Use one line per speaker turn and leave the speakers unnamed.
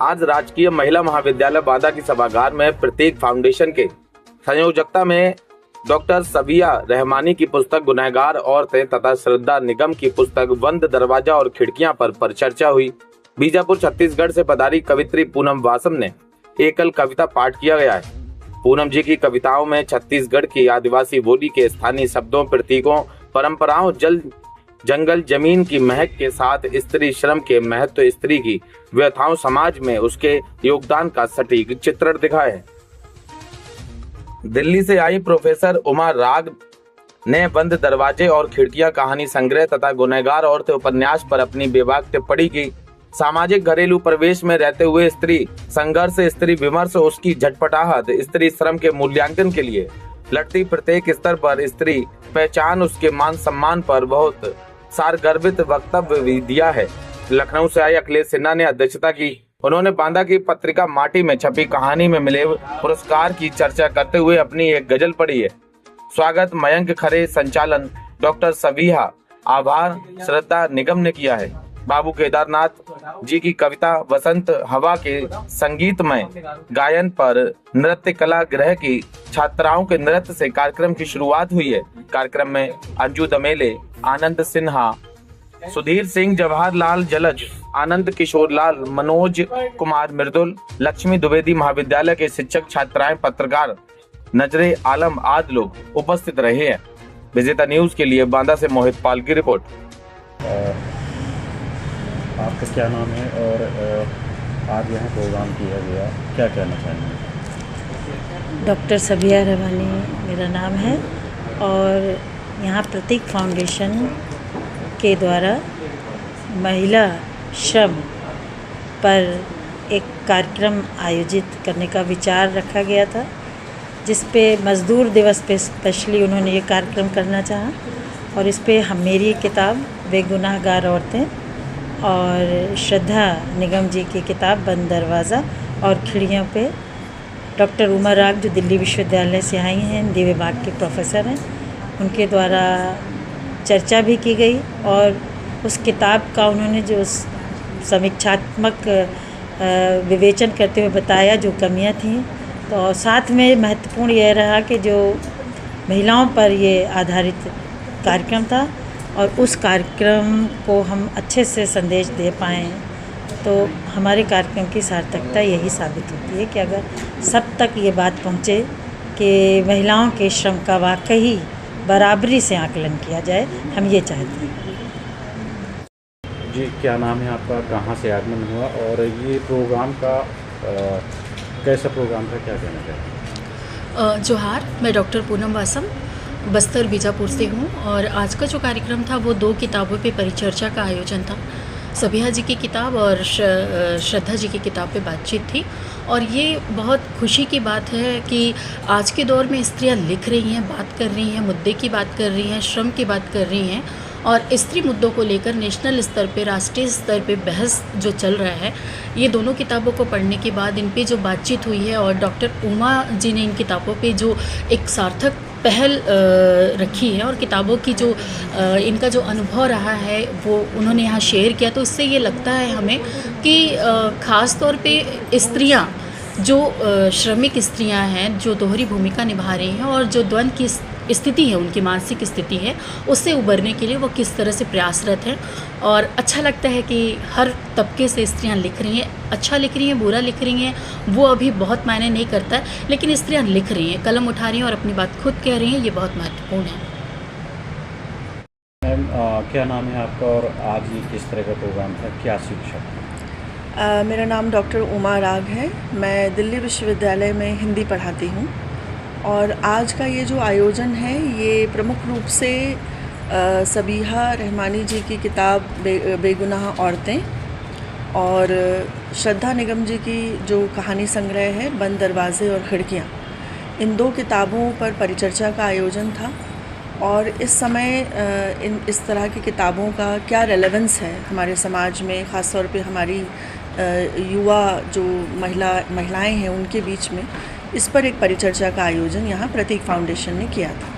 आज राजकीय महिला महाविद्यालय बांदा की सभागार में प्रतीक फाउंडेशन के संयोजकता में डॉक्टर सबिया रहमानी की पुस्तक गुनहगार औरतें तथा श्रद्धा निगम की पुस्तक बंद दरवाजा और खिड़कियां पर परिचर्चा हुई। बीजापुर छत्तीसगढ़ से पधारी कवित्री पूनम वासम ने एकल कविता पाठ किया गया है। पूनम जी की कविताओं में छत्तीसगढ़ की आदिवासी बोली के स्थानीय शब्दों, प्रतीकों, परंपराओं, जंगल जमीन की महक के साथ स्त्री श्रम के महत्व, स्त्री की व्यथाओं, समाज में उसके योगदान का सटीक चित्रण दिखा है। दिल्ली से आई प्रोफेसर उमा राग ने बंद दरवाजे और खिड़कियां कहानी संग्रह तथा गुनहगार औरतें उपन्यास पर अपनी बेबाक टिप्पणी की। सामाजिक घरेलू परिवेश में रहते हुए स्त्री संघर्ष, स्त्री विमर्श, उसकी झटपटाहट, स्त्री श्रम के मूल्यांकन के लिए लड़ती प्रत्येक स्तर पर स्त्री पहचान, उसके मान सम्मान पर बहुत सारगर्भित वक्तव्य भी दिया है। लखनऊ से आई अखिलेश सिन्हा ने अध्यक्षता की। उन्होंने बांदा की पत्रिका माटी में छपी कहानी में मिले पुरस्कार की चर्चा करते हुए अपनी एक गजल पढ़ी है। स्वागत मयंक खरे, संचालन डॉक्टर सबिया, आभार श्रद्धा निगम ने किया है। बाबू केदारनाथ जी की कविता वसंत हवा के संगीतमय गायन पर नृत्य कला गृह की छात्राओं के नृत्य से कार्यक्रम की शुरुआत हुई है। कार्यक्रम में अंजू दमेले, आनंद सिन्हा, सुधीर सिंह, जवाहरलाल जलज, आनंद किशोर लाल, मनोज कुमार मृदुल, लक्ष्मी द्विवेदी महाविद्यालय के शिक्षक, छात्राएं, पत्रकार, नजरे आलम आदि लोग उपस्थित रहे हैं। विजेता न्यूज के लिए बांदा से मोहित पाल की रिपोर्ट।
आपका क्या नाम है और आज यहाँ प्रोग्राम किया गया, क्या कहना चाहेंगे?
डॉक्टर सबिया रहमानी मेरा नाम है और यहाँ प्रतीक फाउंडेशन के द्वारा महिला श्रम पर एक कार्यक्रम आयोजित करने का विचार रखा गया था, जिस पे मज़दूर दिवस पे स्पेशली उन्होंने ये कार्यक्रम करना चाहा और इस पे मेरी किताब बेगुनाहगार औरतें और श्रद्धा निगम जी की किताब बंद दरवाज़ा और खिड़कियों पे डॉक्टर उमा राग जो दिल्ली विश्वविद्यालय से आई हैं, हिंदी विभाग के प्रोफेसर हैं, उनके द्वारा चर्चा भी की गई और उस किताब का उन्होंने जो समीक्षात्मक विवेचन करते हुए बताया जो कमियां थीं। तो साथ में महत्वपूर्ण यह रहा कि जो महिलाओं पर ये आधारित कार्यक्रम था और उस कार्यक्रम को हम अच्छे से संदेश दे पाएँ तो हमारे कार्यक्रम की सार्थकता यही साबित होती है कि अगर सब तक ये बात पहुँचे कि महिलाओं के श्रम का वाकई बराबरी से आकलन किया जाए, हम ये चाहते हैं।
जी, क्या नाम है आपका, कहाँ से आगमन हुआ और ये प्रोग्राम का कैसा प्रोग्राम था, क्या कहना चाहिए?
जोहार, मैं डॉक्टर पूनम वासम बस्तर बीजापुर से हूँ और आज का जो कार्यक्रम था वो 2 किताबों पे परिचर्चा का आयोजन था। सबिया जी की किताब और श्रद्धा जी की किताब पे बातचीत थी और ये बहुत खुशी की बात है कि आज के दौर में स्त्रियाँ लिख रही हैं, बात कर रही हैं, मुद्दे की बात कर रही हैं, श्रम की बात कर रही हैं और स्त्री मुद्दों को लेकर नेशनल स्तर पे, राष्ट्रीय स्तर पे बहस जो चल रहा है, ये दोनों किताबों को पढ़ने के बाद इन पे जो बातचीत हुई है और डॉक्टर उमा जी ने इन किताबों पे जो एक सार्थक पहल रखी है और किताबों की जो इनका जो अनुभव रहा है वो उन्होंने यहाँ शेयर किया, तो इससे ये लगता है हमें कि ख़ास तौर पे स्त्रियाँ जो श्रमिक स्त्रियाँ हैं, जो दोहरी भूमिका निभा रही हैं और जो द्वंद्व की स्थिति है, उनकी मानसिक स्थिति है, उससे उबरने के लिए वो किस तरह से प्रयासरत हैं। और अच्छा लगता है कि हर तबके से स्त्रियां लिख रही हैं, अच्छा लिख रही हैं, बुरा लिख रही हैं, वो अभी बहुत मायने नहीं करता है, लेकिन स्त्रियां लिख रही हैं, कलम उठा रही हैं और अपनी बात खुद कह रही हैं, ये बहुत महत्वपूर्ण है।
मैम, क्या नाम है आपका और आज ये किस तरह का प्रोग्राम था, क्या शिक्षा?
मेरा नाम डॉक्टर उमा राग है। मैं दिल्ली विश्वविद्यालय में हिंदी पढ़ाती हूँ और आज का ये जो आयोजन है ये प्रमुख रूप से सबिया रहमानी जी की किताब बेगुनाह औरतें और श्रद्धा निगम जी की जो कहानी संग्रह है बंद दरवाजे और खिड़कियाँ, इन 2 किताबों पर परिचर्चा का आयोजन था। और इस समय इस तरह की किताबों का क्या रेलेवेंस है हमारे समाज में, ख़ास तौर पे हमारी युवा जो महिलाएं हैं उनके बीच में, इस पर एक परिचर्चा का आयोजन यहाँ प्रतीक फाउंडेशन ने किया था।